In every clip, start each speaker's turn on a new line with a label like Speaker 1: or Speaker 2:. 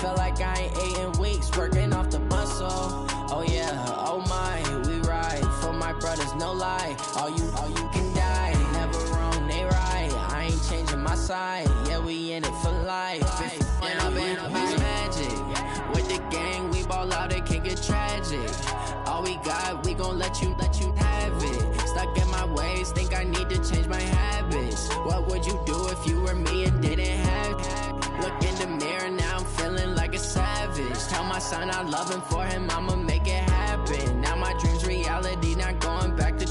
Speaker 1: feel like I ain't ate in weeks, working off the muscle. Oh yeah, oh my, we ride for my brothers, no lie. All you can die, never wrong, they right. I ain't changing my side, yeah, we in it for life. And I've been magic with the gang, we ball out, it can get tragic. All we got, we gon' let you have it. Stuck in my ways, think I need to change my habits. What would you do if you were me and didn't have it? Look in the mirror, now I'm feeling like a savage. Tell my son I love him, for him I'ma make it happen. Now my dream's reality, not going back to.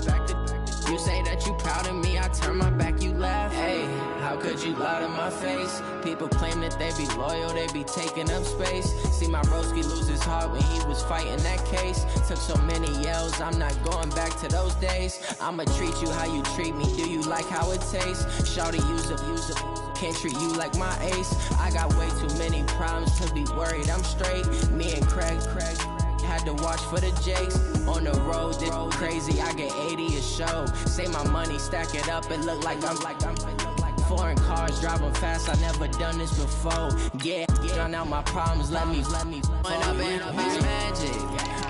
Speaker 1: You say that you proud of me, I turn my back, you laugh. Hey, how could you lie to my face? People claim that they be loyal, they be taking up space. See my broski lose his heart when he was fighting that case. Took so many yells, I'm not going back to those days. I'ma treat you how you treat me, do you like how it tastes? Shawty, use up, can't treat you like my ace. I got way too many problems to be worried, I'm straight. Me and Craig had to watch for the Jakes. On the road, this crazy, I get 80 a show. Say my money, stack it up, it look like I'm foreign cars, driving fast, I never done this before. Yeah, drown out my problems, let me When I've been magic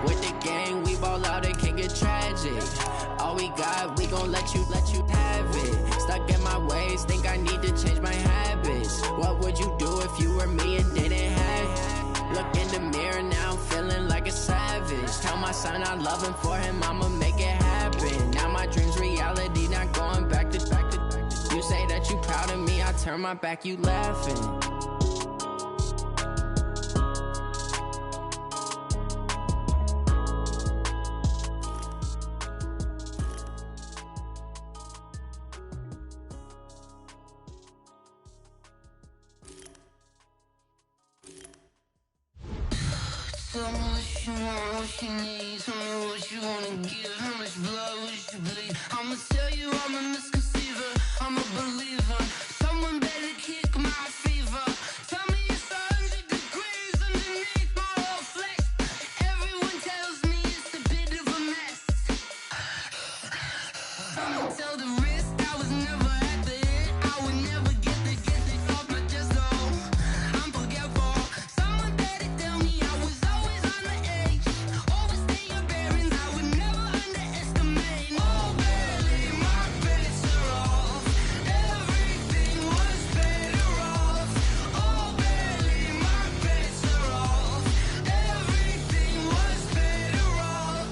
Speaker 1: with the gang, we ball out, it can get tragic. All we got, we gon' let you have it. Stuck in my ways, think I need to change my habits. What would you do if you were me and didn't have it? Look in the mirror, now I'm feeling like a savage. Tell my son I love him, for him I'ma make it happen. Now my dream's reality, not going back to. You say that you proud of me, I turn my back, you laughing.
Speaker 2: Tell me what you want, what you need. Tell me what you wanna give. How much blood would you bleed? I'ma tell you I'm a misconceiver, I'm a believer. Someone better kick my fever. Tell me it's 100 degrees underneath my whole flesh. Everyone tells me it's a bit of a mess. I'ma tell the risk I was never at the end. I would never get this off my chest though. I'm forgetful. Someone better tell me I was always on the edge. Overstay your bearings, I would never underestimate. Oh, barely, my bets are off. Everything was better off. Oh, barely, my bets are off. Everything was better off.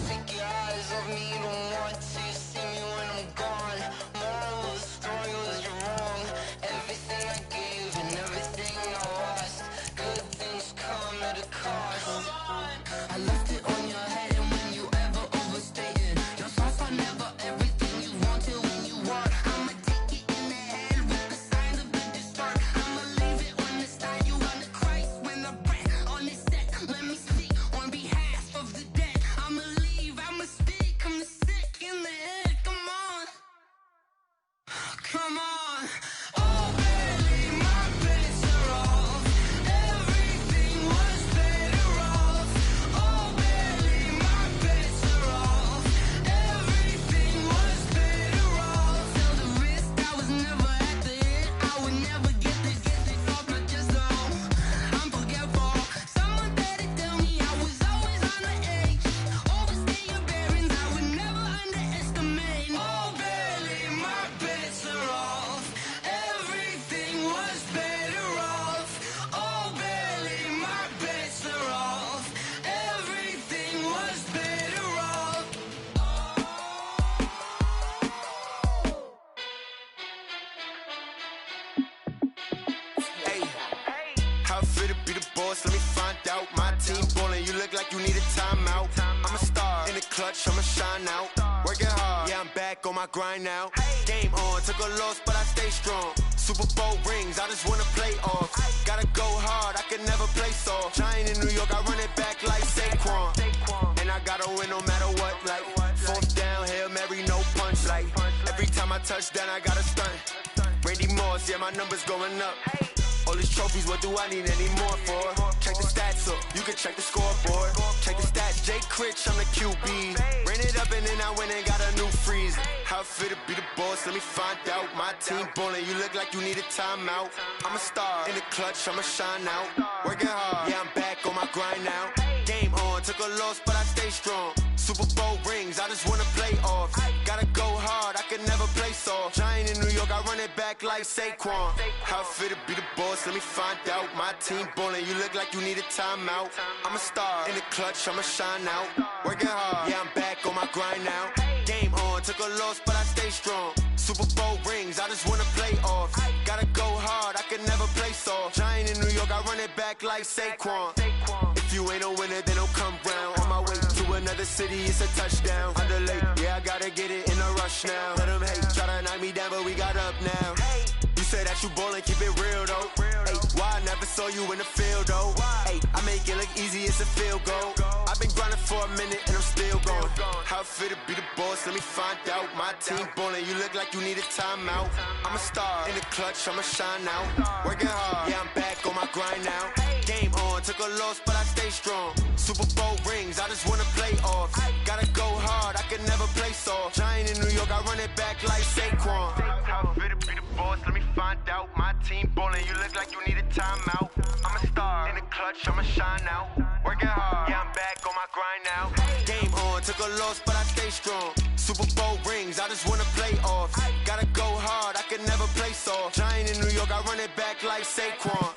Speaker 2: Take your eyes off me, don't want to see me when I'm gone. Moral of the story was you're wrong. Everything I gave and everything I lost. Good things come at a cost. I left it on your head, and when you ever overstay it, your thoughts are never everything you wanted when you want. I'ma take it in the head with the signs of the distort. I'ma leave it on the side, you on the Christ when the breath on this set. Let me speak on behalf of the dead. I'ma leave, I'ma speak, I'm the sick in the head. Come on, come on. Oh, barely, my bets are off. Everything was better off. Oh, barely, my bets are off. Everything was better off. Tell the risk I was never at the end. I would never get this off my chest though. I'm forgetful. Someone better tell me I was always on the edge. Overstay your bearings, I would never underestimate. Oh, barely, my bets are off. Everything was better off. Oh, barely, my bets are off. Everything was better off.
Speaker 3: Hey, how it feel to be the boss? Let me find out. My team ballin', you look like you need a timeout. I'm a star in the clutch, I'ma shine out. Working hard, yeah, I'm back on my grind now. Game on, took a loss, but I stay strong. Super Bowl rings, I just wanna play off. Gotta go hard, I can never play soft. Giant in New York, I run it back like Saquon. And I gotta win no matter what, like fourth down, Hail Mary, no punch. Like every time I touch down, I gotta stunt. Randy Moss, yeah, my numbers going up. All these his trophies, what do I need any more for? Check the stats up, you can check the scoreboard. Check the stats, Jay Critch, I'm the QB. Ran it up and then I went and got a new freezer. How it fit to be the boss, let me find out. My team ballin', you look like you need a timeout. I'm a star, in the clutch, I'ma shine out. Working hard, yeah, I'm back on my grind now. Game on, took a loss, but I stay strong. Super Bowl rings, I just wanna play off. Gotta go hard, I can never play soft. Giant in New York, I run it back like Saquon. How it fit to be the boss, let me find out. My team ballin', you look like you need a timeout. I'm a star, in the clutch, I'ma shine out. Working hard, yeah, I'm back on my grind now. Game on, took a loss, but I stay strong. Super Bowl rings, I just wanna play off. Gotta go hard, I can never play soft. Giant in New York, I run it back like Saquon. If you ain't a winner, then don't come round. On my way to another city, it's a touchdown. Underlay, yeah, I gotta get it in a rush now. Let them hate, try to knock me down, but we got up now. You say that you ballin', keep it real though. Ay, why I never saw you in the field though? Ay, I make it look easy, it's a field goal. I've been grinding for a minute and I'm still going. How it fit to be the boss, let me find out. My team ballin', you look like you need a timeout. I'm a star, in the clutch, I'ma shine out. Working hard, yeah, I'm back on my grind now. Game on, took a loss, but I stay strong. Super Bowl rings, I just wanna play off. Gotta go hard, I can never play soft. Giant in New York, I run it back like Saquon. How it fit to be the boss, let me find out. My team ballin', you look like you need a timeout. I'm a star, in the clutch, I'ma shine out. Working hard, yeah, I'm back on my grind now. Game on, took a loss, but I stay strong. Super Bowl rings, I just wanna play off. Gotta go hard, I can never play soft. Giant in New York, I run it back like Saquon.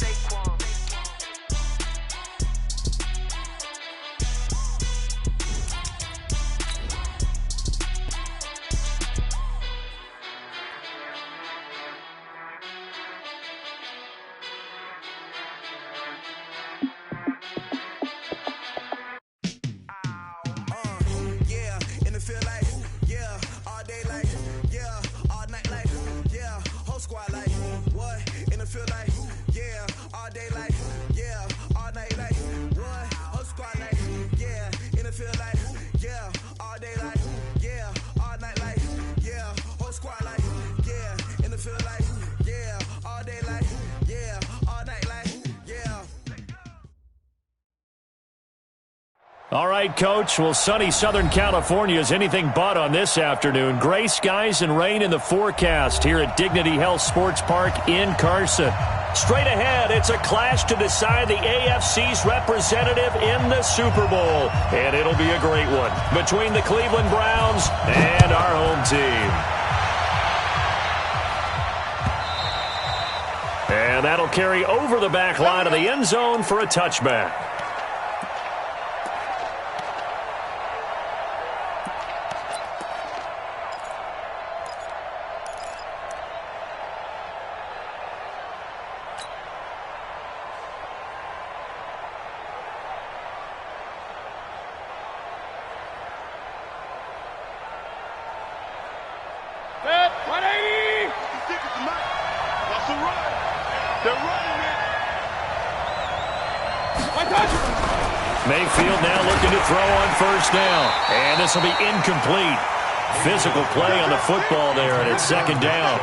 Speaker 4: All right, Coach. Well, sunny Southern California is anything but on this afternoon. Gray skies and rain in the forecast here at Dignity Health Sports Park in Carson. Straight ahead, it's a clash to decide the AFC's representative in the Super Bowl. And it'll be a great one between the Cleveland Browns and our home team. And that'll carry over the back line of the end zone for a touchback. Mayfield now looking to throw on first down. And this will be incomplete. Physical play on the football there, and it's second down.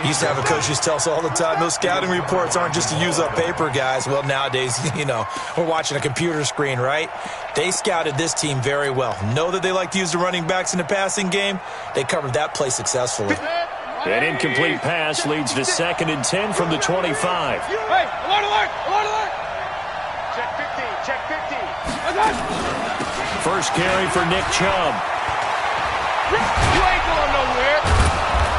Speaker 5: Used to have a coach who tells us all the time, those scouting reports aren't just to use up paper, guys. Well, nowadays, we're watching a computer screen, right? They scouted this team very well. Know that they like to use the running backs in the passing game. They covered that play successfully.
Speaker 4: An incomplete pass leads to 2nd and 10 from the 25.
Speaker 6: Hey, alert, alert, alert, alert. Check 15, check 15.
Speaker 4: First carry for Nick Chubb.
Speaker 6: You ain't going nowhere.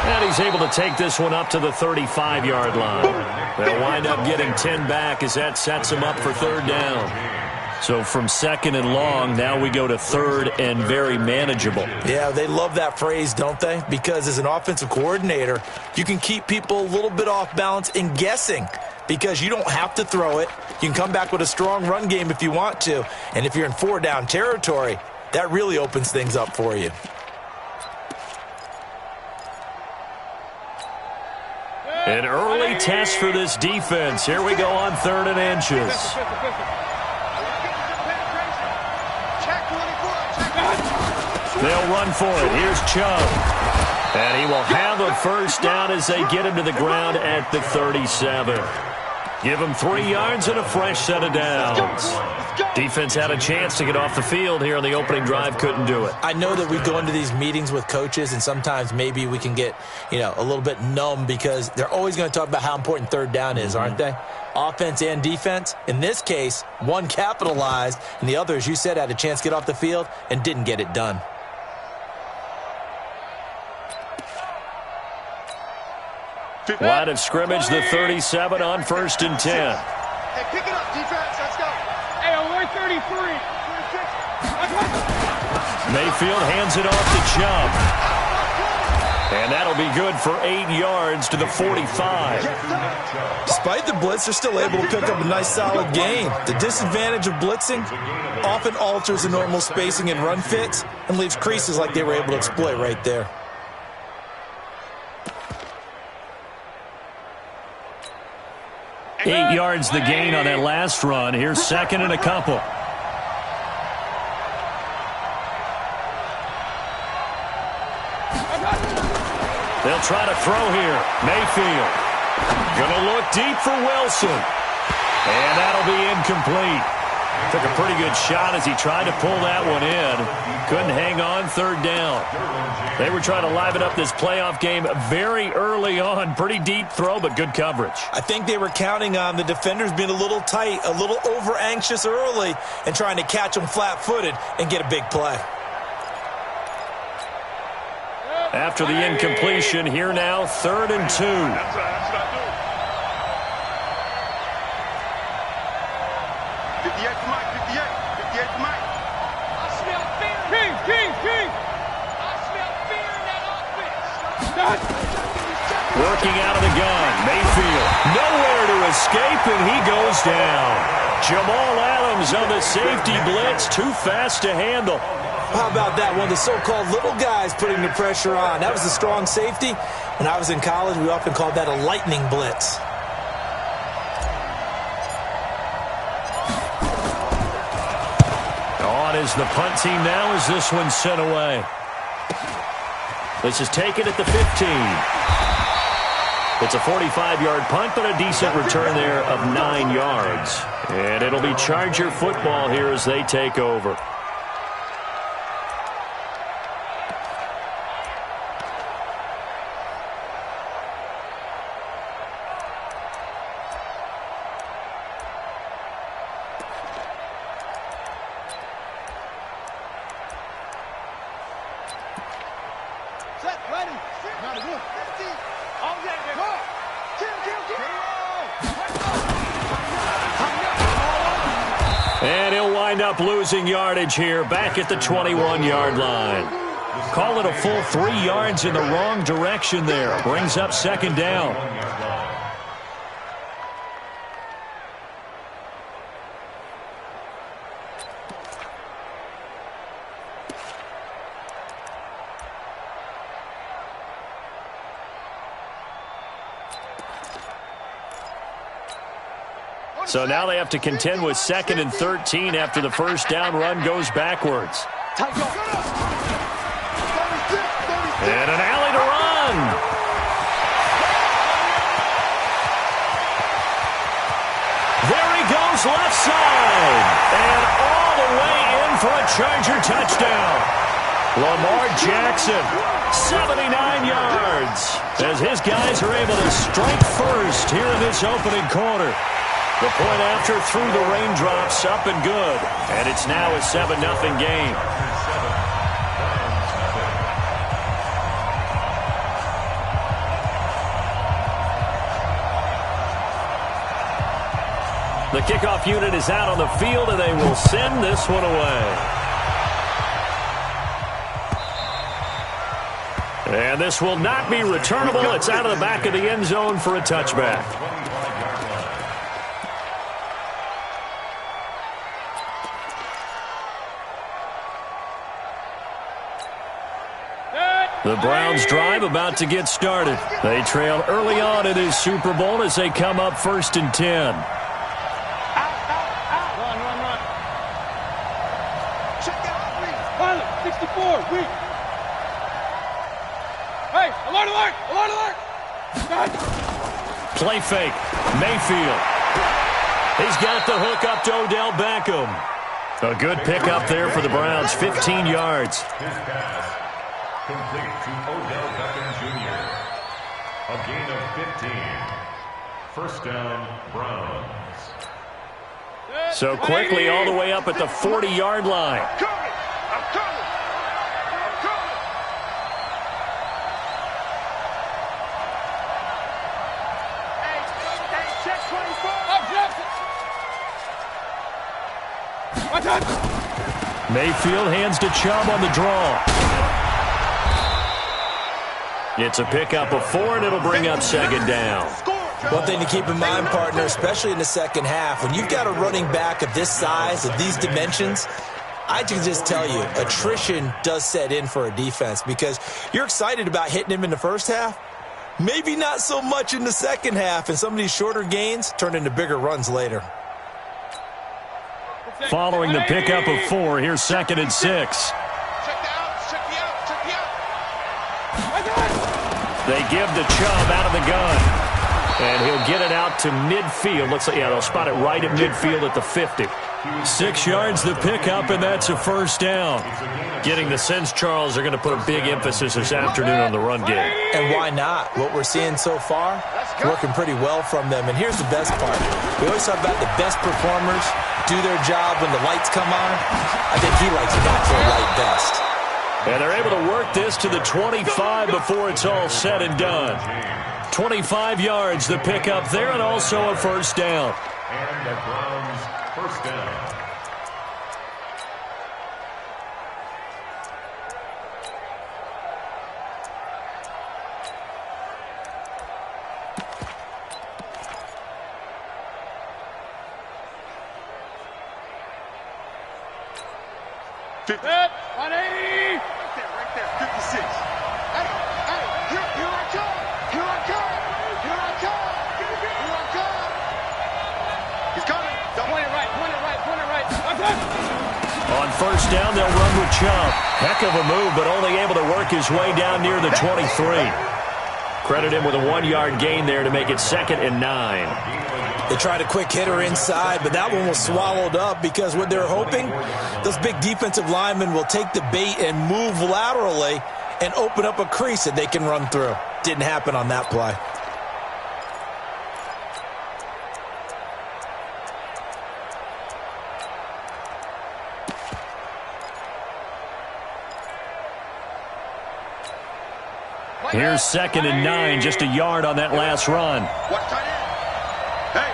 Speaker 4: And he's able to take this one up to the 35-yard line. They'll wind up getting 10 back as that sets them up for third down. So from 2nd and long, now we go to 3rd and very manageable.
Speaker 5: Yeah, they love that phrase, don't they? Because as an offensive coordinator, you can keep people a little bit off balance and guessing because you don't have to throw it. You can come back with a strong run game if you want to. And if you're in 4-down territory, that really opens things up for you.
Speaker 4: An early test for this defense. Here we go on 3rd and inches. They'll run for it. Here's Chubb. And he will have a first down as they get him to the ground at the 37. Give them 3 yards and a fresh set of downs. Defense had a chance to get off the field here on the opening drive, couldn't do it.
Speaker 5: I know that we go into these meetings with coaches, and sometimes maybe we can get, a little bit numb because they're always going to talk about how important third down is, aren't they? Offense and defense. In this case, one capitalized, and the other, as you said, had a chance to get off the field and didn't get it done.
Speaker 4: Line of scrimmage, the 37 on 1st and 10.
Speaker 6: Hey, pick it up, defense. Let's go. Hey, on 133. 26.
Speaker 4: Mayfield hands it off to Chubb. And that'll be good for 8 yards to the 45.
Speaker 5: Despite the blitz, they're still able to pick up a nice solid gain. The disadvantage of blitzing often alters the normal spacing and run fits and leaves creases like they were able to exploit right there.
Speaker 4: Eight yards the gain on that last run. Here's 2nd and a couple. They'll try to throw here. Mayfield. Gonna look deep for Wilson. And that'll be incomplete. Took a pretty good shot as he tried to pull that one in. Couldn't hang on, 3rd down. They were trying to liven up this playoff game very early on. Pretty deep throw, but good coverage.
Speaker 5: I think they were counting on the defenders being a little tight, a little over-anxious early, and trying to catch them flat-footed and get a big play.
Speaker 4: After the incompletion, here now, 3rd and 2.
Speaker 6: That's what I do. 58 to Mike, 58. 58 to Mike. I smell fear. King. I smell fear in that offense.
Speaker 4: Working out of the gun. Mayfield. Nowhere to escape, and he goes down. Jamal Adams on the safety blitz. Too fast to handle.
Speaker 5: How about that one? The so-called little guys putting the pressure on. That was a strong safety. When I was in college, we often called that a lightning blitz.
Speaker 4: On is the punt team now as this one's sent away. This is taken at the 15. It's a 45-yard punt, but a decent return there of 9 yards. And it'll be Charger football here as they take over. And he'll wind up losing yardage here back at the 21-yard line. Call it a full 3 yards in the wrong direction there. Brings up 2nd down. So now they have to contend with 2nd and 13 after the first down run goes backwards. And an alley to run. There he goes left side. And all the way in for a Charger touchdown. Lamar Jackson, 79 yards, as his guys are able to strike first here in this opening quarter. The point after through the raindrops, up and good. And it's now a 7-0 game. The kickoff unit is out on the field, and they will send this one away. And this will not be returnable. It's out of the back of the end zone for a touchback. The Browns drive about to get started. They trail early on in this Super Bowl as they come up 1st and 10.
Speaker 6: Run. Check out, please. Pilot, 64, weak. Hey, alert!
Speaker 4: Play fake. Mayfield He's got the hook up to Odell Beckham. A good pickup there for the Browns, 15 yards.
Speaker 7: His pass complete to Odell Beckham Jr. A gain of 15. First down, Browns.
Speaker 4: So quickly all the way up at the 40-yard line.
Speaker 6: I'm coming. Hey, check 24. Watch out.
Speaker 4: Mayfield hands to Chubb on the draw. It's a pickup of 4, and it'll bring up second down.
Speaker 5: One thing to keep in mind, partner, especially in the second half, when you've got a running back of this size, of these dimensions, I can just tell you, attrition does set in for a defense because you're excited about hitting him in the first half, maybe not so much in the second half, and some of these shorter gains turn into bigger runs later.
Speaker 4: Following the pickup of 4, here's 2nd and 6.
Speaker 6: Check the out.
Speaker 4: They give the Chubb out of the gun. And he'll get it out to midfield. Looks like, yeah, they'll spot it right at midfield at the 50. 6 yards the pickup, and that's a first down. Getting the sense, Charles, they're going to put a big emphasis this afternoon on the run game.
Speaker 5: And why not? What we're seeing so far, working pretty well from them. And here's the best part. We always talk about the best performers do their job when the lights come on. I think he likes natural light best.
Speaker 4: And they're able to work this to the 25 before it's all said and done. 25 yards, the pickup there, and also a first down.
Speaker 7: And the Browns first down.
Speaker 6: Set, 180. Right there, 56. Hey, here I come. He's coming. Point it right.
Speaker 4: On first down, they'll run with Chubb. Heck of a move, but only able to work his way down near the 23. Credit him with a 1-yard gain there to make it 2nd and 9.
Speaker 5: They tried a quick hitter inside, but that one was swallowed up because what they're hoping, those big defensive linemen will take the bait and move laterally and open up a crease that they can run through. Didn't happen on that play.
Speaker 4: Here's 2nd and 9, just a yard on that last run.
Speaker 6: Watch tight end. Hey.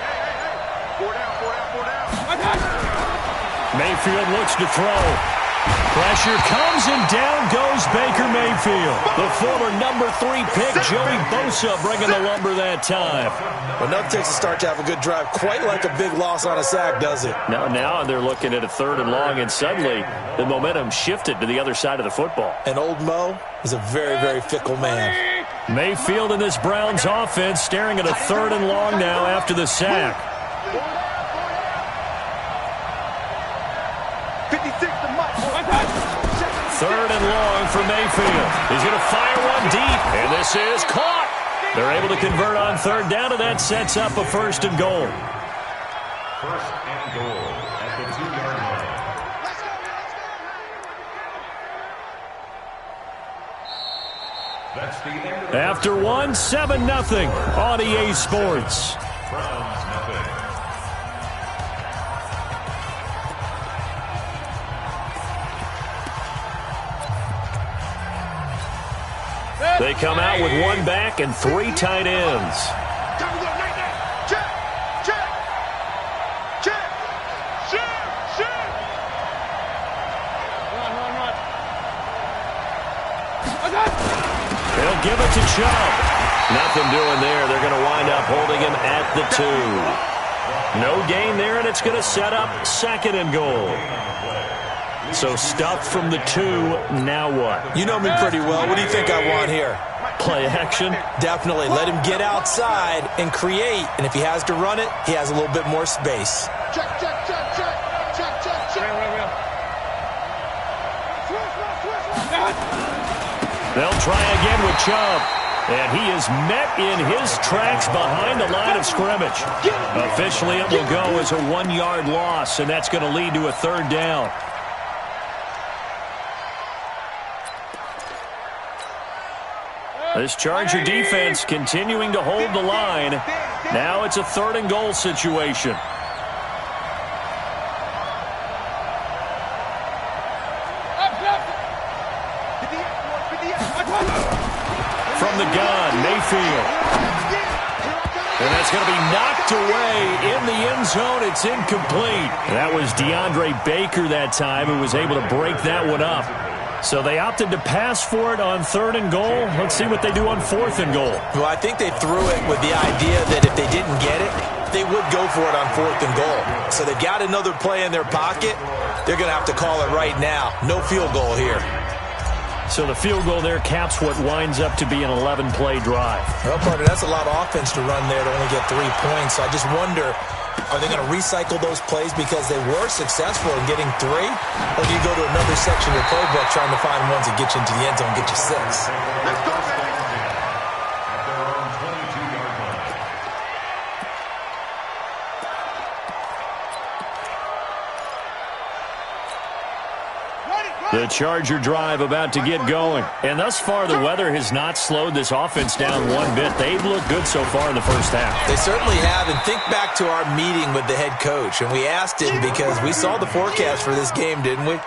Speaker 6: 4 down.
Speaker 4: Mayfield looks to throw. Pressure comes, and down goes Baker Mayfield. The former number 3 pick, Joey Bosa, bringing the lumber that time.
Speaker 5: Well, nothing takes a start to have a good drive, quite like a big loss on a sack, does it?
Speaker 4: Now they're looking at a 3rd and long, and suddenly the momentum shifted to the other side of the football.
Speaker 5: And old Mo is a very, very fickle man.
Speaker 4: Mayfield in this Browns offense staring at a 3rd and long now after the sack. 3rd and long for Mayfield. He's going to fire one deep, and this is caught. They're able to convert on 3rd down, and that sets up a 1st and goal.
Speaker 7: 1st and goal at the 2-yard line. That's the end of the
Speaker 4: After 7-0 on EA Sports.
Speaker 7: Browns nothing.
Speaker 4: They come out with 1 back and 3 tight ends. They'll give it to Chubb. Nothing doing there. They're going to wind up holding him at the 2. No gain there, and it's going to set up 2nd and goal. So stuff from the 2, now what?
Speaker 5: You know me pretty well. What do you think I want here?
Speaker 4: Play action?
Speaker 5: Definitely. Let him get outside and create. And if he has to run it, he has a little bit more space.
Speaker 6: Check.
Speaker 4: They'll try again with Chubb. And he is met in his tracks behind the line of scrimmage. Officially, it will go as a 1-yard loss, and that's going to lead to a 3rd down. This Charger defense continuing to hold the line. Now it's a 3rd and goal situation. From the gun, Mayfield. And that's going to be knocked away in the end zone. It's incomplete. That was DeAndre Baker that time who was able to break that one up. So they opted to pass for it on 3rd and goal. Let's see what they do on 4th and goal.
Speaker 5: Well, I think they threw it with the idea that if they didn't get it, they would go for it on 4th and goal. So they've got another play in their pocket. They're going to have to call it right now. No field goal here.
Speaker 4: So the field goal there caps what winds up to be an 11-play drive.
Speaker 5: Well, partner, that's a lot of offense to run there to only get 3 points. So I just wonder, are they going to recycle those plays because they were successful in getting 3? Or do you go to another section of your playbook trying to find ones that get you into the end zone and get you 6?
Speaker 6: Let's go, baby.
Speaker 4: The Charger drive about to get going. And thus far, the weather has not slowed this offense down one bit. They've looked good so far in the first half.
Speaker 5: They certainly have. And think back to our meeting with the head coach. And we asked him because we saw the forecast for this game, didn't we?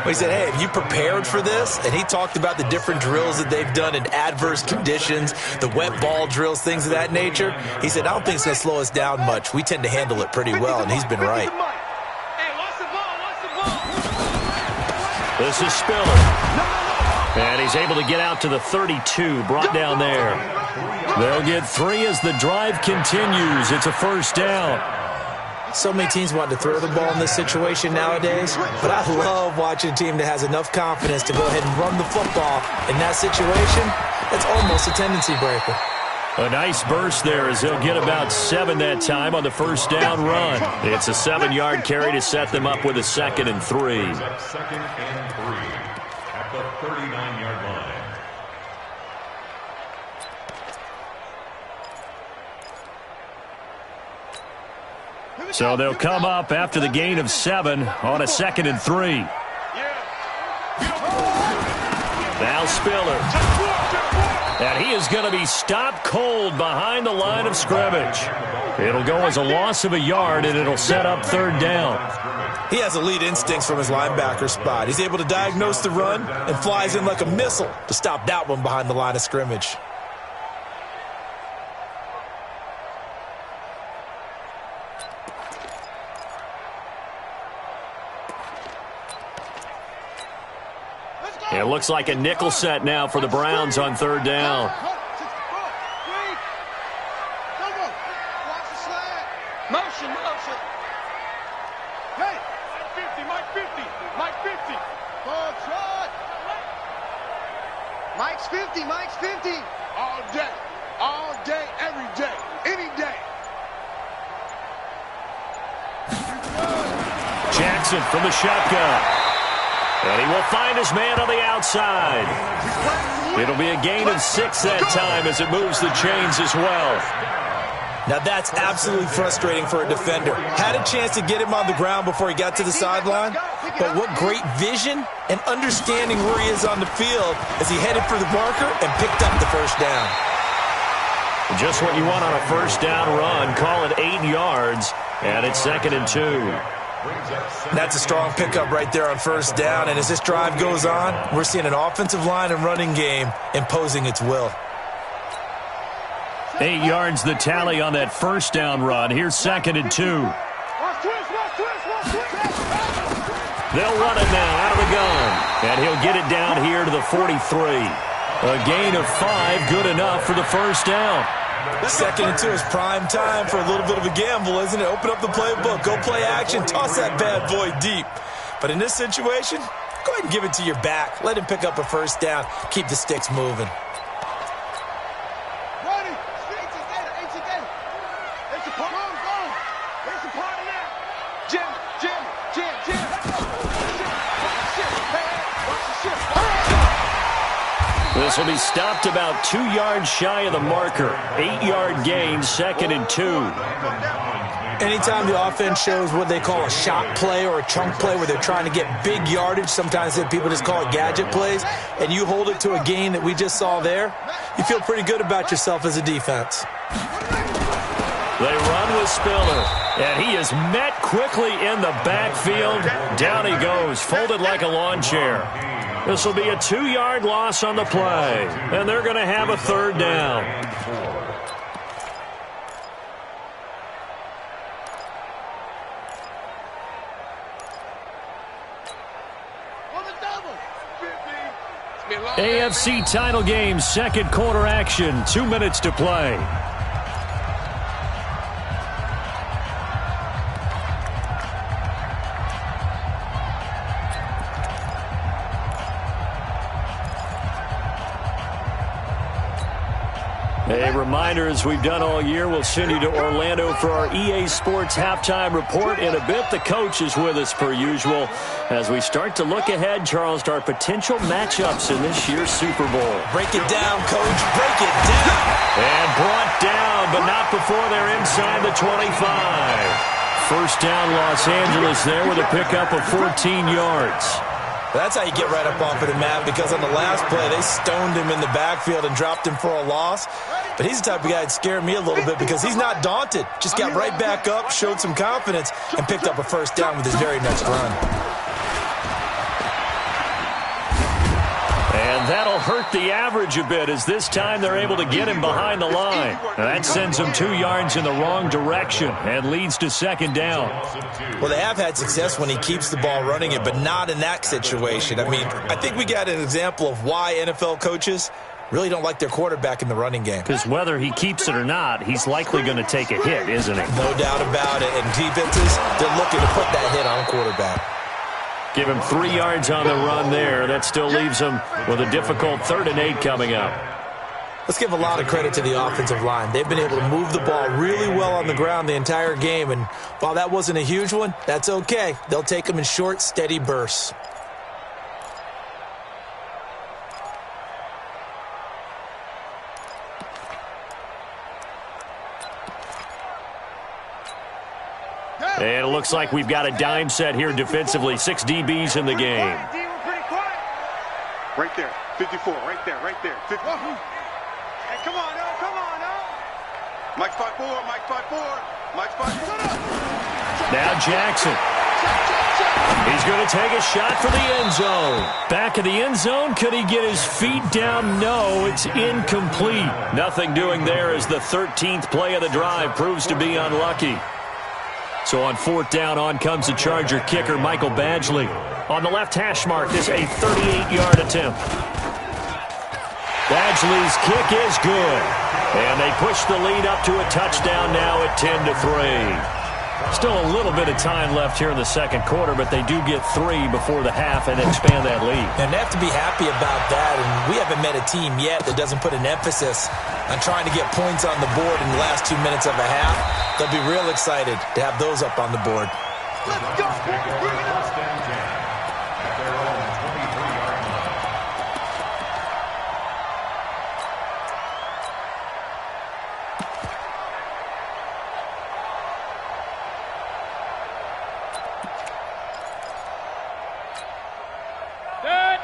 Speaker 5: We said, hey, have you prepared for this? And he talked about the different drills that they've done in adverse conditions, the wet ball drills, things of that nature. He said, I don't think it's going to slow us down much. We tend to handle it pretty well, and he's been right.
Speaker 4: This is Spiller. And he's able to get out to the 32, brought down there. They'll get 3 as the drive continues. It's a 1st down.
Speaker 5: So many teams want to throw the ball in this situation nowadays, but I love watching a team that has enough confidence to go ahead and run the football. In that situation, it's almost a tendency breaker.
Speaker 4: A nice burst there as they'll get about 7 that time on the 1st down run. It's a 7-yard carry to set them up with a 2nd and 3.
Speaker 7: 2nd and 3 at the 39-yard line.
Speaker 4: So they'll come up after the gain of 7 on a 2nd and 3. Now Spiller. And he is going to be stopped cold behind the line of scrimmage. It'll go as a loss of a yard, and it'll set up 3rd down.
Speaker 5: He has elite instincts from his linebacker spot. He's able to diagnose the run and flies in like a missile to stop that one behind the line of scrimmage.
Speaker 4: It looks like a nickel set now for the Browns on 3rd down.
Speaker 6: Motion. Hey, Mike 50. Mike's 50. All day, every day, any day.
Speaker 4: Jackson from the shotgun. And he will find his man on the outside. It'll be a gain of 6 that time as it moves the chains as well.
Speaker 5: Now that's absolutely frustrating for a defender. Had a chance to get him on the ground before he got to the sideline, but what great vision and understanding where he is on the field as he headed for the marker and picked up the 1st down.
Speaker 4: Just what you want on a 1st down run. Call it 8 yards, and it's 2nd and 2.
Speaker 5: That's a strong pickup right there on 1st down, and as this drive goes on, we're seeing an offensive line and running game imposing its will.
Speaker 4: 8 yards the tally on that 1st down run. Here's 2nd and 2. They'll run it now out of the gun, and he'll get it down here to the 43. A gain of 5, good enough for the 1st down.
Speaker 5: 2nd and 2 is prime time for a little bit of a gamble, isn't it? Open up the playbook, go play action, toss that bad boy deep. But in this situation, go ahead and give it to your back. Let him pick up a 1st down. Keep the sticks moving.
Speaker 4: This will be stopped about 2 yards shy of the marker. 8-yard gain, 2nd and 2.
Speaker 5: Anytime the offense shows what they call a shot play or a chunk play where they're trying to get big yardage, sometimes people just call it gadget plays, and you hold it to a gain that we just saw there, you feel pretty good about yourself as a defense.
Speaker 4: They run with Spiller, and he is met quickly in the backfield. Down he goes, folded like a lawn chair. This will be a 2-yard loss on the play, and they're going to have a 3rd down. AFC title game, 2nd quarter action, 2 minutes to play. A reminder, as we've done all year, we'll send you to Orlando for our EA Sports halftime report. In a bit, the coach is with us per usual as we start to look ahead, Charles, to our potential matchups in this year's Super Bowl.
Speaker 5: Break it down, Coach. Break it down.
Speaker 4: And brought down, but not before they're inside the 25. First down, Los Angeles there with a pickup of 14 yards.
Speaker 5: That's how you get right up off of him, Matt, because on the last play, they stoned him in the backfield and dropped him for a loss. But he's the type of guy that scared me a little bit because he's not daunted. Just got right back up, showed some confidence, and picked up a first down with his very next run.
Speaker 4: And that'll hurt the average a bit as this time they're able to get him behind the line. And that sends him 2 yards in the wrong direction and leads to 2nd down.
Speaker 5: Well, they have had success when he keeps the ball running it, but not in that situation. I mean, I think we got an example of why NFL coaches really don't like their quarterback in the running game.
Speaker 4: Because whether he keeps it or not, he's likely going to take a hit, isn't he?
Speaker 5: No doubt about it. And defenses, they're looking to put that hit on quarterback.
Speaker 4: Give him 3 yards on the run there. That still leaves him with a difficult 3rd and 8 coming up.
Speaker 5: Let's give a lot of credit to the offensive line. They've been able to move the ball really well on the ground the entire game. And while that wasn't a huge one, that's okay. They'll take them in short, steady bursts.
Speaker 4: And it looks like we've got a dime set here defensively. 6 DBs in the game.
Speaker 6: Right there, 54, right there, right there. 50. Hey, come on now, come on now. Mike 5-4, Mike 5-4, Mike 5-4.
Speaker 4: Now Jackson. He's going to take a shot for the end zone. Back of the end zone. Could he get his feet down? No, it's incomplete. Nothing doing there as the 13th play of the drive proves to be unlucky. So on 4th down, on comes the Charger kicker, Michael Badgley. On the left hash mark, this a 38-yard attempt. Badgley's kick is good. And they push the lead up to a touchdown now at 10-3. Still a little bit of time left here in the 2nd quarter, but they do get 3 before the half and expand that lead.
Speaker 5: And they have to be happy about that. And we haven't met a team yet that doesn't put an emphasis on trying to get points on the board in the last 2 minutes of a half. They'll be real excited to have those up on the board.
Speaker 6: Let's go, bring it up.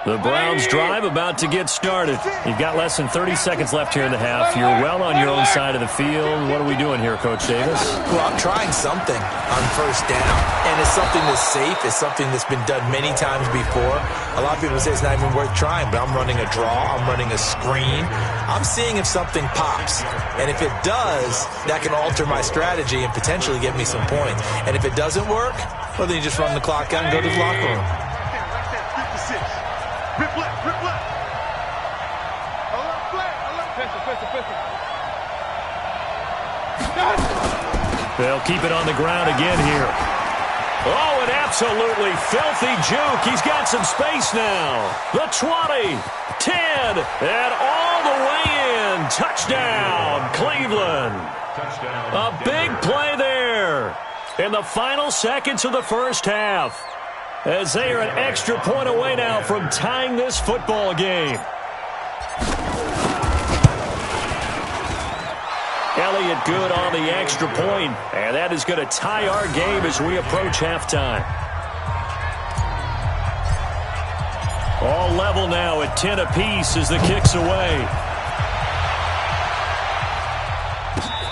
Speaker 4: The Browns drive about to get started. You've got less than 30 seconds left here in the half. You're well on your own side of the field. What are we doing here, Coach Davis?
Speaker 5: Well, I'm trying something on first down. And it's something that's safe. It's something that's been done many times before. A lot of people say it's not even worth trying, but I'm running a draw. I'm running a screen. I'm seeing if something pops. And if it does, that can alter my strategy and potentially get me some points. And if it doesn't work, well, then you just run the clock out and go to the locker room.
Speaker 6: Rip left, rip left. Pistol.
Speaker 4: They'll keep it on the ground again here. Oh, an absolutely filthy juke. He's got some space now. The 20, 10, and all the way in. Touchdown, Cleveland. A big play there in the final seconds of the first half, as they are an extra point away now from tying this football game. Elliott good on the extra point, and that is going to tie our game as we approach halftime. All level now at 10 apiece as the kick's away.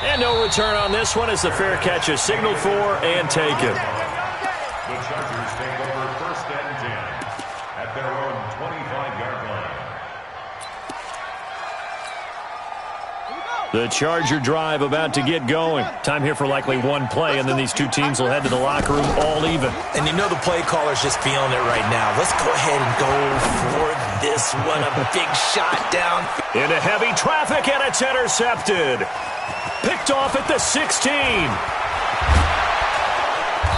Speaker 4: And no return on this one as the fair catch is signaled for and taken.
Speaker 7: The Chargers take over 1st and 10 at their own 25-yard line.
Speaker 4: The Charger drive about to get going. Time here for likely one play, and then these two teams will head to the locker room all even.
Speaker 5: And you know the play caller's just feeling it right now. Let's go ahead and go for this one. A big shot down.
Speaker 4: Into heavy traffic, and it's intercepted. Picked off at the 16.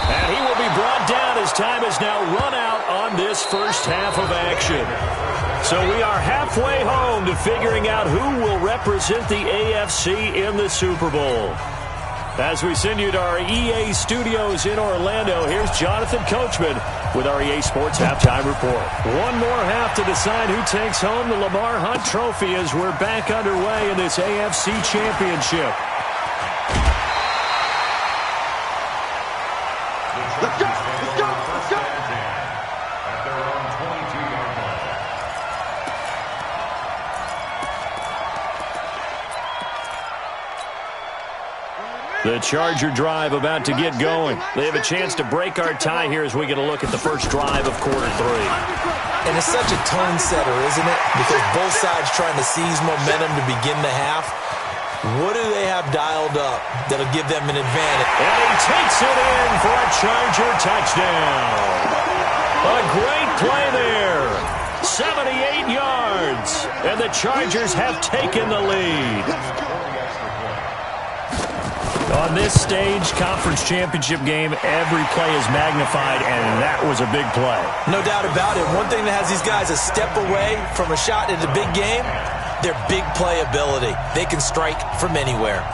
Speaker 4: And he will be brought down as time has now run out on this first half of action. So we are halfway home to figuring out who will represent the AFC in the Super Bowl. As we send you to our EA studios in Orlando, here's Jonathan Coachman with our EA Sports Halftime Report. One more half to decide who takes home the Lamar Hunt Trophy as we're back underway in this AFC Championship.
Speaker 6: Let's go! Let's go! Let's go!
Speaker 7: At their own 22-yard line.
Speaker 4: The Charger drive about to get going. They have a chance to break our tie here as we get a look at the first drive of quarter 3.
Speaker 5: And it's such a tone setter, isn't it? Because both sides trying to seize momentum to begin the half. What do they have dialed up that'll give them an advantage?
Speaker 4: And he takes it in for a Charger touchdown. A great play there. 78 yards. And the Chargers have taken the lead. On this stage, conference championship game, every play is magnified, and that was a big play.
Speaker 5: No doubt about it. One thing that has these guys a step away from a shot in the big game, their big playability. They can strike from anywhere.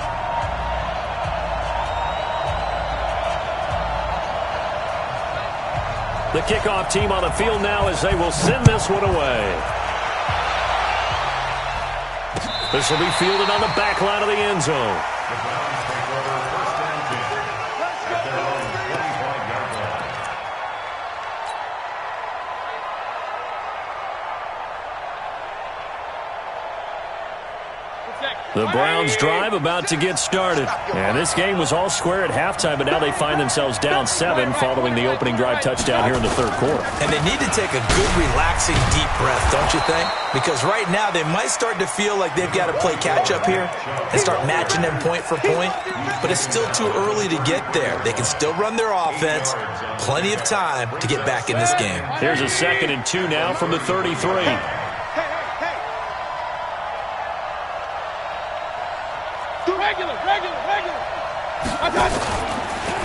Speaker 4: The kickoff team on the field now as they will send this one away. This will be fielded on the back line of the end zone.
Speaker 7: The Browns take over 1st and 10 at their own 25-yard line.
Speaker 4: The Browns drive about to get started. And this game was all square at halftime, but now they find themselves down 7 following the opening drive touchdown here in the third quarter.
Speaker 5: And they need to take a good, relaxing, deep breath, don't you think? Because right now they might start to feel like they've got to play catch-up here and start matching them point for point. But it's still too early to get there. They can still run their offense. Plenty of time to get back in this game.
Speaker 4: Here's a 2nd and 2 now from the 33.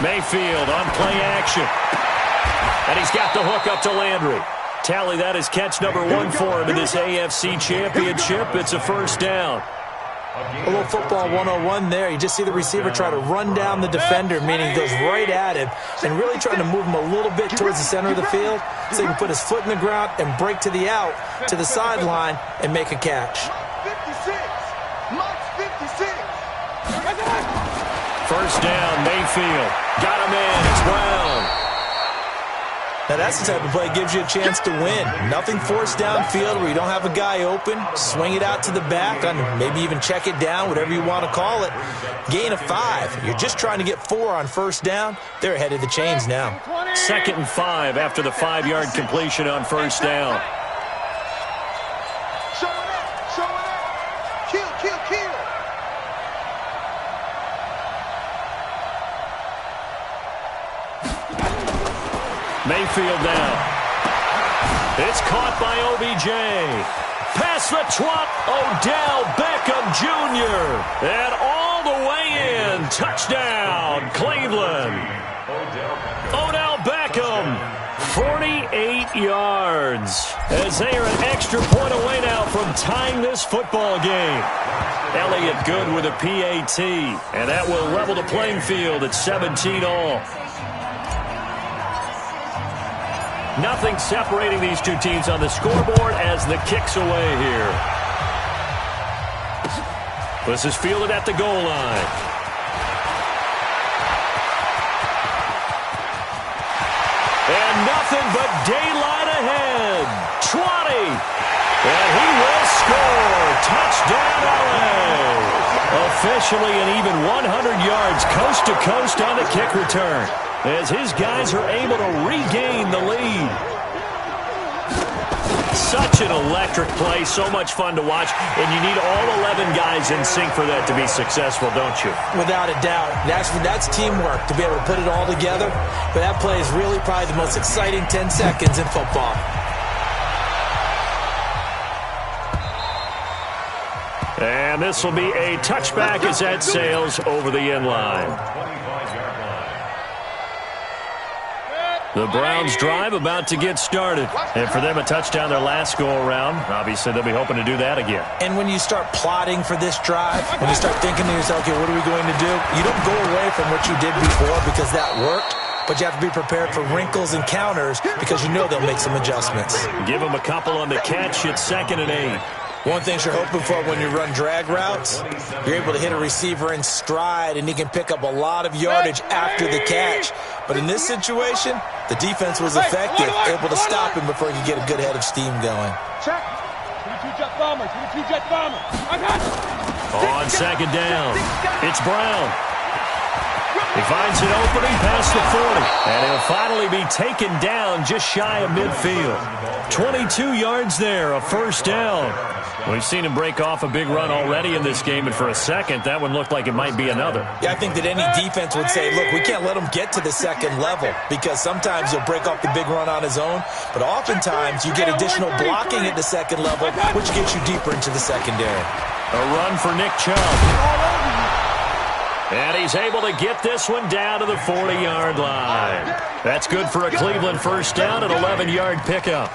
Speaker 4: Mayfield on play action. And he's got the hook up to Landry. Tally that is catch number 1 for him in this AFC Championship. It's a first down.
Speaker 5: A little football 101 there. You just see the receiver try to run down the defender, meaning he goes right at him and really trying to move him a little bit towards the center of the field so he can put his foot in the ground and break to the out, to the sideline, and make a catch.
Speaker 6: 56! Mike's 56!
Speaker 4: First down, Mayfield. Got him in. It's Brown.
Speaker 5: Now that's the type of play that gives you a chance to win. Nothing forced downfield where you don't have a guy open. Swing it out to the back, maybe even check it down, whatever you want to call it. Gain of 5. You're just trying to get 4 on first down. They're ahead of the chains now.
Speaker 4: 2nd and 5 after the 5-yard completion on first down.
Speaker 6: Show it up! Show it up! Kill, kill, kill!
Speaker 4: Mayfield now. It's caught by OBJ. Past the 20. Odell Beckham Jr. And all the way in. Touchdown, Cleveland. Odell Beckham. 48 yards. As they are an extra point away now from tying this football game. Elliott good with a PAT. And that will level the playing field at 17 all. Nothing separating these two teams on the scoreboard as the kick's away here. This is fielded at the goal line. And nothing but daylight ahead. 20. And he will score. Touchdown, LA. Officially an even 100 yards coast to coast on the kick return, as his guys are able to regain the lead. Such an electric play, so much fun to watch, and you need all 11 guys in sync for that to be successful, don't you?
Speaker 5: Without a doubt. That's teamwork, to be able to put it all together. But that play is really probably the most exciting 10 seconds in football.
Speaker 4: And this will be a touchback as that sails over the end line. The Browns drive about to get started. And for them, a touchdown their last go-around. Obviously, they'll be hoping to do that again.
Speaker 5: And when you start plotting for this drive, when you start thinking to yourself, okay, what are we going to do? You don't go away from what you did before because that worked. But you have to be prepared for wrinkles and counters because you know they'll make some adjustments.
Speaker 4: Give them a couple on the catch. It's 2nd and 8.
Speaker 5: One thing you're hoping for when you run drag routes, you're able to hit a receiver in stride, and he can pick up a lot of yardage after the catch. But in this situation, the defense was effective, able to stop him before he could get a good head of steam going.
Speaker 8: Check. 22-jet bomber. 22-jet bomber. I got it.
Speaker 4: On 2nd down, it's Brown. He finds an opening past the 40, and he'll finally be taken down just shy of midfield. 22 yards there, a 1st down. We've seen him break off a big run already in this game, and for a second, that one looked like it might be another.
Speaker 5: Yeah, I think that any defense would say, look, we can't let him get to the 2nd level because sometimes he'll break off the big run on his own, but oftentimes you get additional blocking at the 2nd level, which gets you deeper into the secondary.
Speaker 4: A run for Nick Chubb. And he's able to get this one down to the 40-yard line. That's good for a Cleveland 1st down, an 11-yard pickup.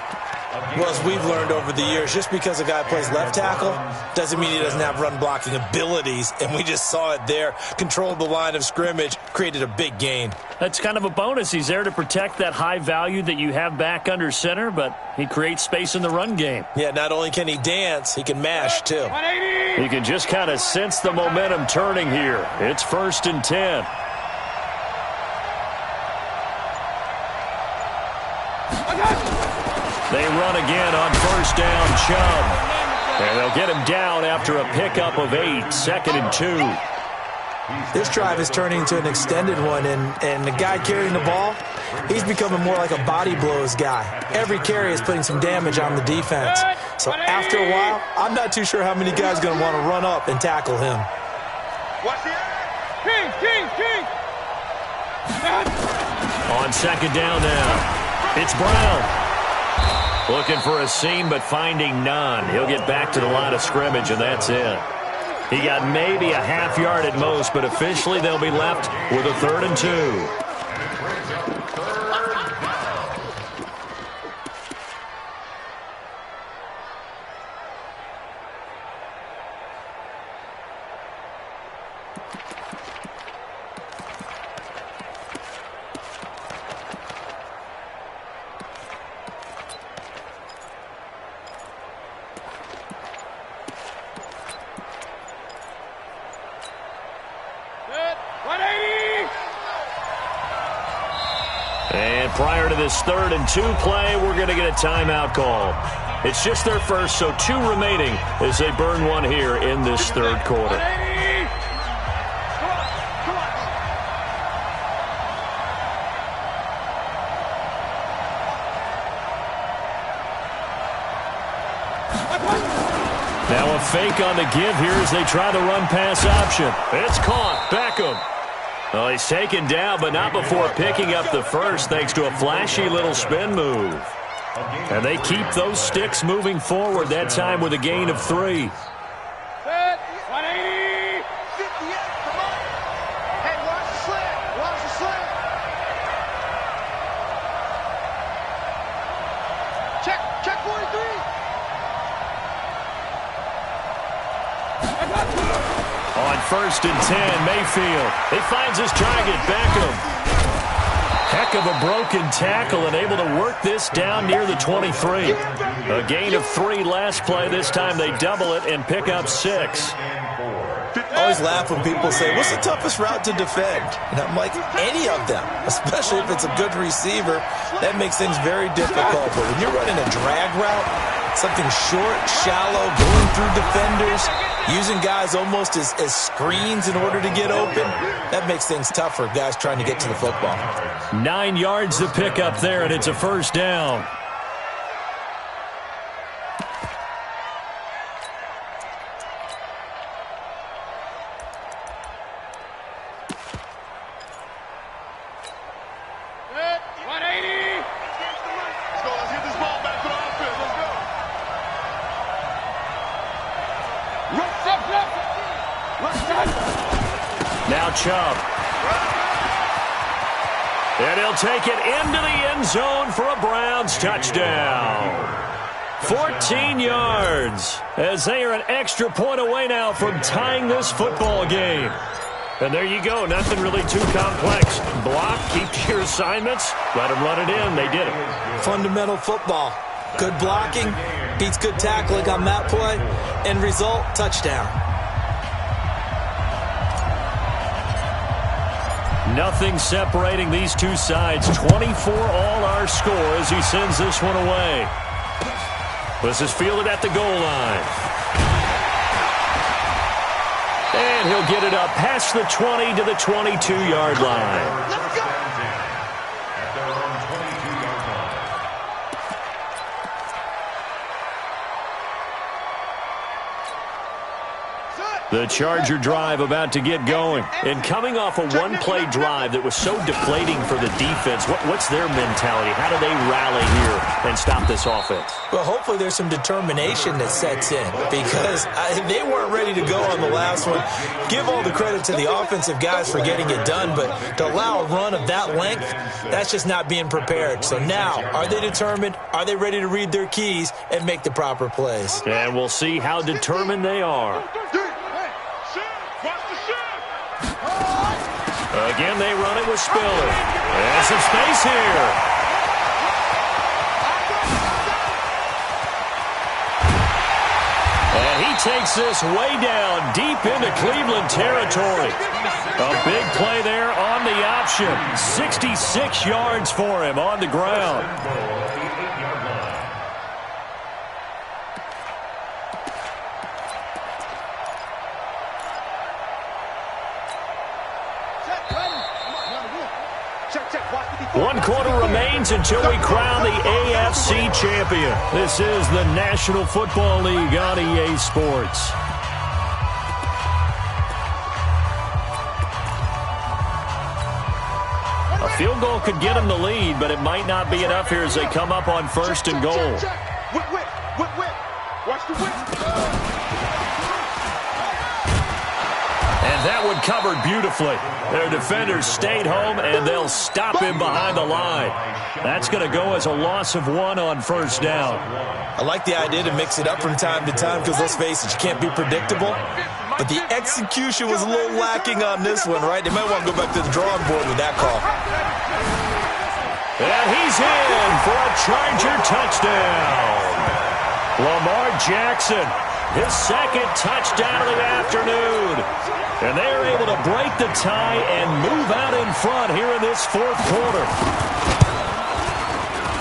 Speaker 5: Well, as we've learned over the years, just because a guy plays left tackle doesn't mean he doesn't have run-blocking abilities, and we just saw it there. Controlled the line of scrimmage, created a big gain. That's kind of a bonus. He's there to protect that high value that you have back under center, but he creates space in the run game. Yeah, not only can he dance, he can mash, too.
Speaker 4: You can just kind of sense the momentum turning here. It's 1st and 10. They run again on 1st down, Chubb. And they'll get him down after a pickup of 8, 2nd and 2.
Speaker 5: This drive is turning into an extended one, and the guy carrying the ball, he's becoming more like a body blows guy. Every carry is putting some damage on the defense. So after a while, I'm not too sure how many guys are going to want to run up and tackle him.
Speaker 8: King.
Speaker 4: On 2nd down now, it's Brown. Looking for a seam, but finding none. He'll get back to the line of scrimmage, and that's it. He got maybe a half yard at most, but officially they'll be left with a 3rd and 2. And prior to this 3rd and 2 play, we're going to get a timeout call. It's just their first, so 2 remaining as they burn one here in this 3rd quarter. Now a fake on the give here as they try the run-pass option. It's caught. Beckham. Well, he's taken down, but not before picking up the first thanks to a flashy little spin move. And they keep those sticks moving forward, that time with a gain of 3.
Speaker 8: Set. 180.
Speaker 2: 58. Come on. Hey, watch the slant. Watch the slant. Check 43.
Speaker 4: On 1st and 10, Mayfield. He finds his target, Beckham. Heck of a broken tackle and able to work this down near the 23. A gain of 3 last play. This time they double it and pick up 6.
Speaker 5: I always laugh when people say, what's the toughest route to defend? And I'm like, any of them, especially if it's a good receiver. That makes things very difficult. But when you're running a drag route, something short, shallow, going through defenders, using guys almost as screens in order to get open, that makes things tough for guys trying to get to the football.
Speaker 4: 9 yards to pick up there, and it's a first down. Now Chubb. And he'll take it into the end zone for a Browns touchdown. 14 yards as they are an extra point away now from tying this football game. And there you go. Nothing really too complex. Block, keep to your assignments, let them run it in. They did it.
Speaker 5: Fundamental football. Good blocking beats good tackling on that play. End result, touchdown.
Speaker 4: Nothing separating these two sides. 24 all our score as he sends this one away. This is fielded at the goal line. And he'll get it up past the 20 to the 22-yard line.
Speaker 7: Let's go. At their own 22-yard line.
Speaker 4: The Charger drive about to get going. And coming off a one-play drive that was so deflating for the defense, what's their mentality? How do they rally here and stop this offense?
Speaker 5: Well, hopefully there's some determination that sets in because they weren't ready to go on the last one. Give all the credit to the offensive guys for getting it done, but to allow a run of that length, that's just not being prepared. So now, are they determined? Are they ready to read their keys and make the proper plays?
Speaker 4: And we'll see how determined they are. Again, they run it with Spiller. There's some space here. And he takes this way down, deep into Cleveland territory. A big play there on the option. 66 yards for him on the ground. One quarter remains until we crown the AFC champion. This is the National Football League on EA Sports. A field goal could get them the lead, but it might not be enough here as they come up on first and goal.
Speaker 6: Watch the whip.
Speaker 4: And that one covered beautifully. Their defenders stayed home, and they'll stop him behind the line. That's going to go as a loss of 1 on first down.
Speaker 5: I like the idea to mix it up from time to time because, let's face it, you can't be predictable. But the execution was a little lacking on this one, right? They might want to go back to the drawing board with that call.
Speaker 4: And he's in for a Charger touchdown. Lamar Jackson, his second touchdown of the afternoon. And they are able to break the tie and move out in front here in this fourth quarter.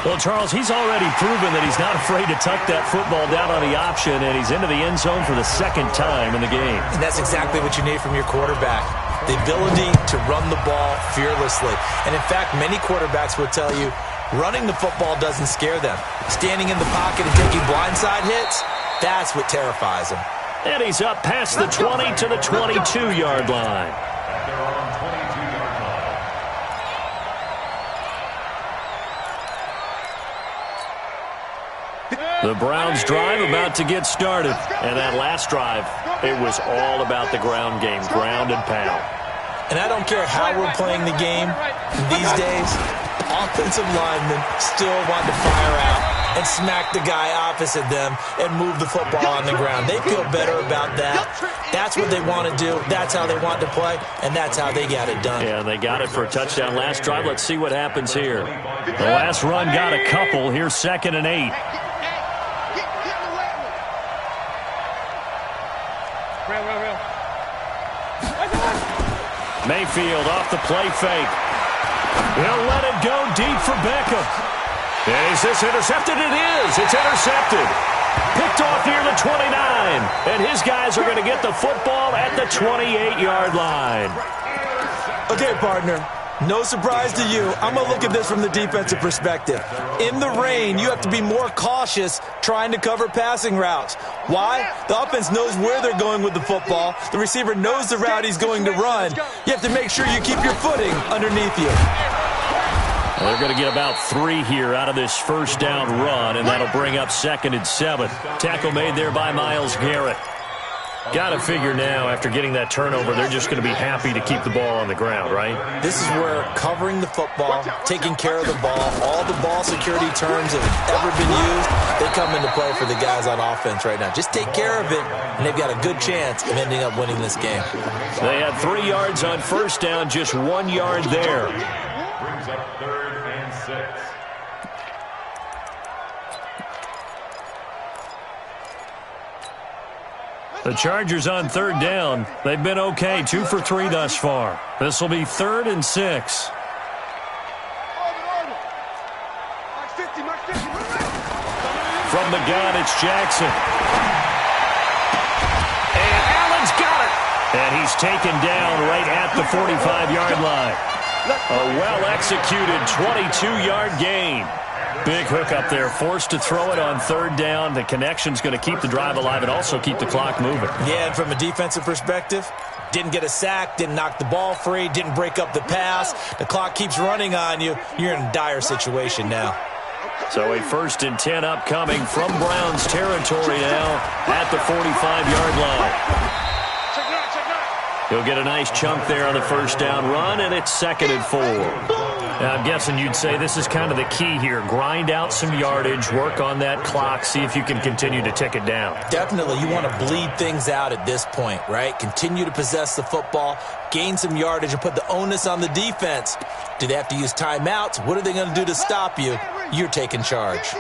Speaker 4: Well, Charles, he's already proven that he's not afraid to tuck that football down on the option, and he's into the end zone for the second time in the game.
Speaker 5: And that's exactly what you need from your quarterback. The ability to run the ball fearlessly. And, in fact, many quarterbacks will tell you running the football doesn't scare them. Standing in the pocket and taking blindside hits, that's what terrifies them.
Speaker 4: And he's up past the 20 to the 22-yard line.
Speaker 7: At their own 22-yard line.
Speaker 4: The Browns drive about to get started. And that last drive, it was all about the ground game, ground and pound.
Speaker 5: And I don't care how we're playing the game these days, offensive linemen still want to fire out and smack the guy opposite them and move the football on the ground. They feel better about that. That's what they want to do. That's how they want to play, and that's how they got it done.
Speaker 4: Yeah, they got it for a touchdown last drive. Let's see what happens here. The last run got a couple. Here's 2nd and 8. Mayfield off the play fake. He'll let it go deep for Beckham. And is this intercepted? It is. It's intercepted. Picked off near the 29. And his guys are going to get the football at the 28-yard line.
Speaker 5: Okay, partner. No surprise to you. I'm going to look at this from the defensive perspective. In the rain, you have to be more cautious trying to cover passing routes. Why? The offense knows where they're going with the football. The receiver knows the route he's going to run. You have to make sure you keep your footing underneath you.
Speaker 4: Well, they're going to get about 3 here out of this first down run, and that'll bring up 2nd and 7. Tackle made there by Myles Garrett. Got to figure now, after getting that turnover, they're just going to be happy to keep the ball on the ground, right?
Speaker 5: This is where covering the football, taking care of the ball, all the ball security terms that have ever been used, they come into play for the guys on offense right now. Just take care of it, and they've got a good chance of ending up winning this game.
Speaker 4: They had 3 yards on first down, just 1 yard there.
Speaker 7: Brings up 3rd and 6.
Speaker 4: The Chargers on 3rd down. They've been okay, 2 for 3 thus far. This will be 3rd and 6. From the gun, it's Jackson. And Allen's got it. And he's taken down right at the 45-yard line. A well-executed 22-yard gain. Big hook up there, forced to throw it on 3rd down. The connection's going to keep the drive alive and also keep the clock moving.
Speaker 5: Yeah, and from a defensive perspective, didn't get a sack, didn't knock the ball free, didn't break up the pass. The clock keeps running on you. You're in a dire situation now.
Speaker 4: So a 1st and 10 upcoming from Browns territory now at the 45-yard line. He'll get a nice chunk there on the first down run, and it's 2nd and 4. Now, I'm guessing you'd say this is kind of the key here. Grind out some yardage, work on that clock, see if you can continue to tick it down.
Speaker 5: Definitely. You want to bleed things out at this point, right? Continue to possess the football, gain some yardage, and put the onus on the defense. Do they have to use timeouts? What are they going to do to stop you? You're taking charge.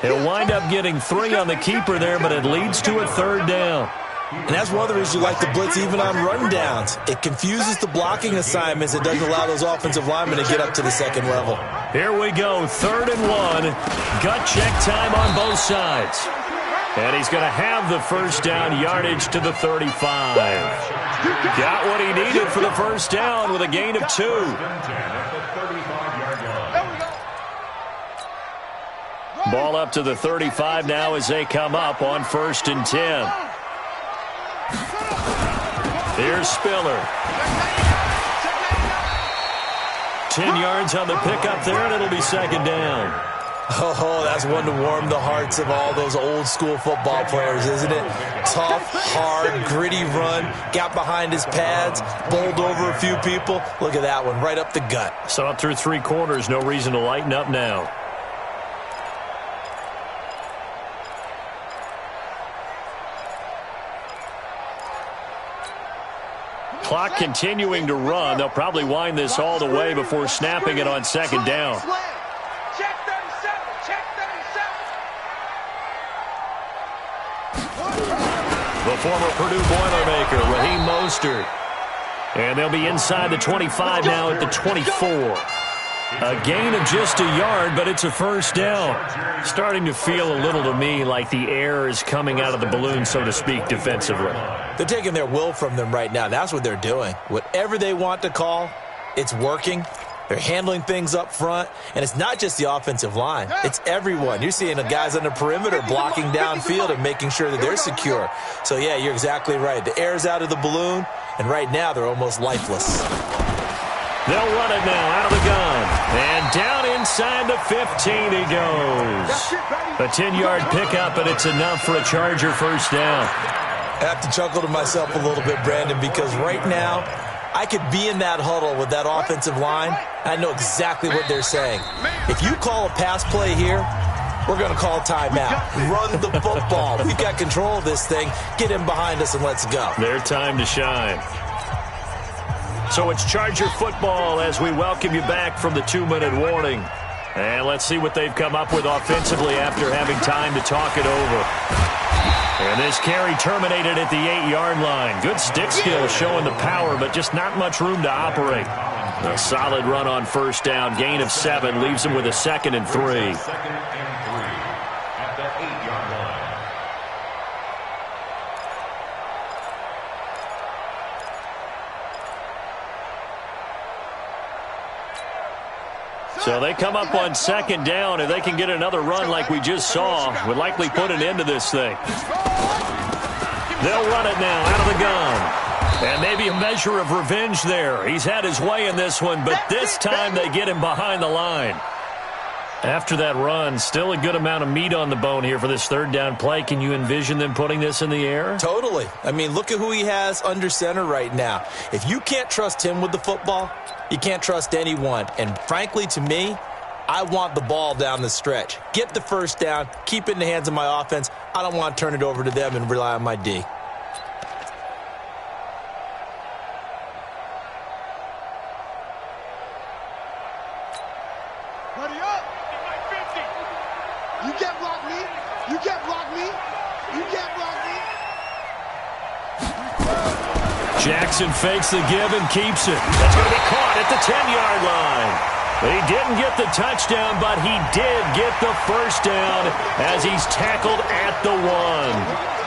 Speaker 4: He'll wind up getting 3 on the keeper there, but it leads to a 3rd down.
Speaker 5: And that's one of the reasons you like the blitz even on rundowns. It confuses the blocking assignments. It doesn't allow those offensive linemen to get up to the 2nd level.
Speaker 4: Here we go, 3rd and 1. Gut check time on both sides. And he's going to have the first down yardage to the 35. Got what he needed for the first down with a gain of 2. Ball up to the 35 now as they come up on 1st and 10. Here's Spiller. 10 yards on the pickup there, and it'll be 2nd down.
Speaker 5: Oh, that's one to warm the hearts of all those old school football players, isn't it? Tough, hard, gritty run, got behind his pads, bowled over a few people. Look at that one, right up the gut.
Speaker 4: So up through 3 quarters, no reason to lighten up now. Clock continuing to run. They'll probably wind this all the way before snapping it on 2nd down.
Speaker 8: Check 37. Check 37.
Speaker 4: The former Purdue Boilermaker, Raheem Mostert. And they'll be inside the 25 now at the 24. A gain of just a yard, but it's a first down. Starting to feel a little to me like the air is coming out of the balloon, so to speak, defensively.
Speaker 5: They're taking their will from them right now. That's what they're doing. Whatever they want to call, it's working. They're handling things up front, and it's not just the offensive line. It's everyone. You're seeing the guys on the perimeter blocking downfield and making sure that they're secure. So, yeah, you're exactly right. The air's out of the balloon, and right now they're almost lifeless.
Speaker 4: They'll run it now out of the gun. And down inside the 15 he goes. A 10-yard pickup, and it's enough for a Charger first down.
Speaker 5: I have to chuckle to myself a little bit, Brandon, because right now I could be in that huddle with that offensive line. I know exactly what they're saying. If you call a pass play here, we're going to call a timeout. Run the football. We've got control of this thing. Get him behind us and let's go.
Speaker 4: Their time to shine. So it's Charger football as we welcome you back from the 2-minute warning. And let's see what they've come up with offensively after having time to talk it over. And this carry terminated at the 8-yard line. Good stick skill showing the power, but just not much room to operate. A solid run on first down. Gain of 7 leaves him with a 2nd and 3.
Speaker 7: 2nd and 3 at the 8-yard line.
Speaker 4: So they come up on 2nd down. If they can get another run like we just saw, would likely put an end to this thing. They'll run it now out of the gun. And maybe a measure of revenge there. He's had his way in this one, but this time they get him behind the line. After that run, still a good amount of meat on the bone here for this 3rd down play. Can you envision them putting this in the air?
Speaker 5: Totally. I mean, look at who he has under center right now. If you can't trust him with the football, you can't trust anyone. And frankly, to me, I want the ball down the stretch. Get the first down, keep it in the hands of my offense. I don't want to turn it over to them and rely on my D.
Speaker 4: Jackson fakes the give and keeps it. That's going to be caught at the 10-yard line. He didn't get the touchdown, but he did get the first down as he's tackled at the 1.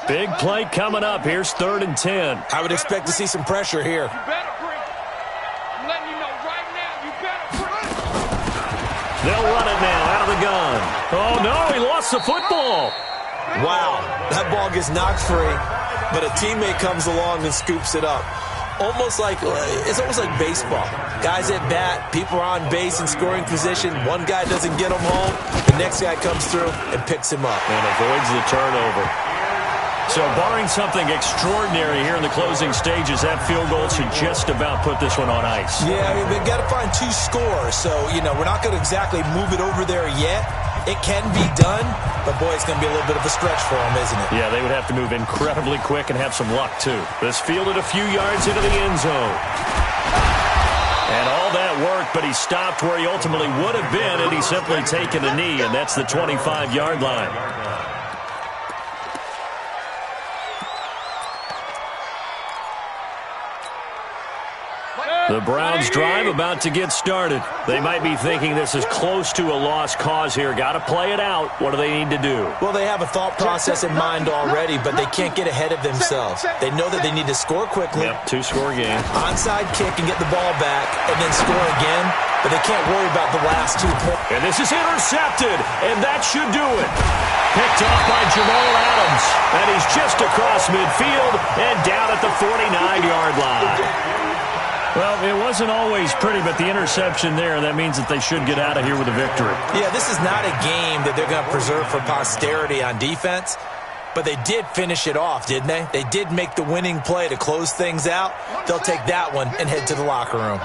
Speaker 4: Big play coming up. Here's 3rd and 10.
Speaker 5: I would expect to see some pressure here.
Speaker 8: You better bring it. I'm letting you know right now, you better bring it.
Speaker 4: They'll run it now out of the gun. Oh, no, he lost the football.
Speaker 5: Wow, that ball gets knocked free, but a teammate comes along and scoops it up. It's almost like baseball. Guys at bat, people are on base in scoring position. One guy doesn't get him home. The next guy comes through and picks him up.
Speaker 4: And avoids the turnover. So barring something extraordinary here in the closing stages, that field goal should just about put this one on ice.
Speaker 5: Yeah, I mean, they've got to find 2 scores. So, we're not going to exactly move it over there yet. It can be done, but boy, it's going to be a little bit of a stretch for them, isn't it?
Speaker 4: Yeah, they would have to move incredibly quick and have some luck, too. This fielded a few yards into the end zone. And all that worked, but he stopped where he ultimately would have been had he simply taken a knee, and that's the 25-yard line. The Browns drive about to get started. They might be thinking this is close to a lost cause here. Got to play it out. What do they need to do?
Speaker 5: Well, they have a thought process in mind already, but they can't get ahead of themselves. They know that they need to score quickly.
Speaker 4: Yep, 2-score game.
Speaker 5: Onside kick and get the ball back and then score again, but they can't worry about the last 2 points.
Speaker 4: And this is intercepted, and that should do it. Picked off by Jamal Adams, and he's just across midfield and down at the 49-yard line. Well, it wasn't always pretty, but the interception there, that means that they should get out of here with a victory.
Speaker 5: Yeah, this is not a game that they're going to preserve for posterity on defense, but they did finish it off, didn't they? They did make the winning play to close things out. They'll take that one and head to the locker room.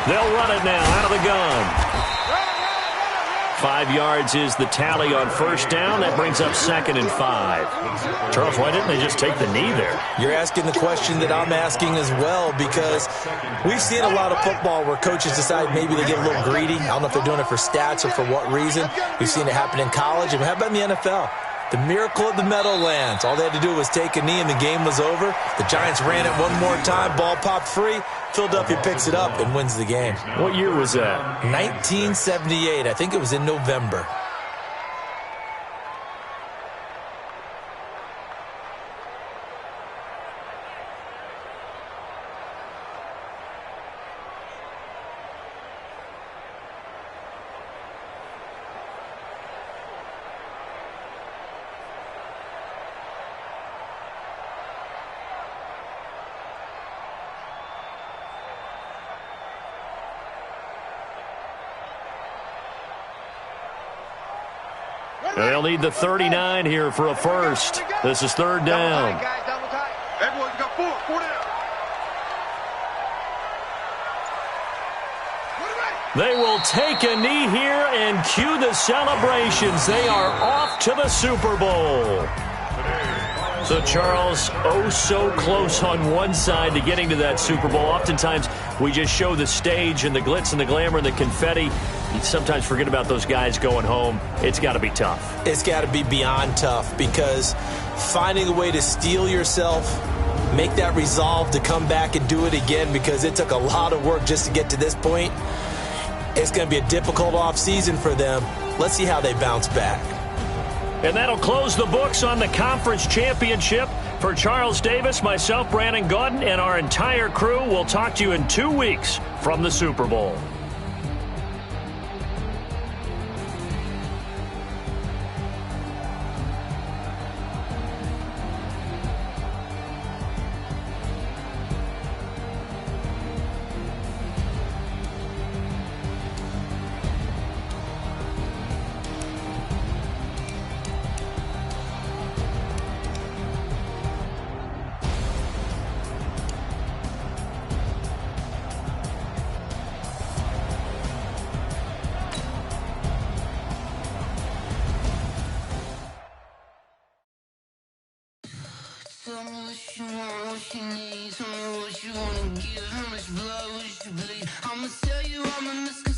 Speaker 4: They'll run it now out of the gun. 5 yards is the tally on first down. That brings up 2nd and 5. Charles, why didn't they just take the knee there?
Speaker 5: You're asking the question that I'm asking as well, because we've seen a lot of football where coaches decide maybe they get a little greedy. I don't know if they're doing it for stats or for what reason. We've seen it happen in college, and how about in the NFL? The miracle of the Meadowlands. All they had to do was take a knee and the game was over. The Giants ran it one more time. Ball popped free. Philadelphia picks it up and wins the game.
Speaker 4: What year was that?
Speaker 5: 1978. I think it was in November.
Speaker 4: They'll need the 39 here for a first. This is third down.
Speaker 6: Everyone's got four down.
Speaker 4: They will take a knee here and cue the celebrations. They are off to the Super Bowl. So, Charles, oh so close on one side to getting to that Super Bowl. Oftentimes, we just show the stage and the glitz and the glamour and the confetti. You sometimes forget about those guys going home. It's got to be tough.
Speaker 5: It's got to be beyond tough, because finding a way to steel yourself, make that resolve to come back and do it again, because it took a lot of work just to get to this point. It's going to be a difficult offseason for them. Let's see how they bounce back.
Speaker 4: And that'll close the books on the conference championship. For Charles Davis, myself, Brandon Gaudin, and our entire crew, we'll talk to you in 2 weeks from the Super Bowl.
Speaker 2: Tell me what you want, what you need. Tell me what you wanna give. How much blood would you bleed? I'ma tell you I'm a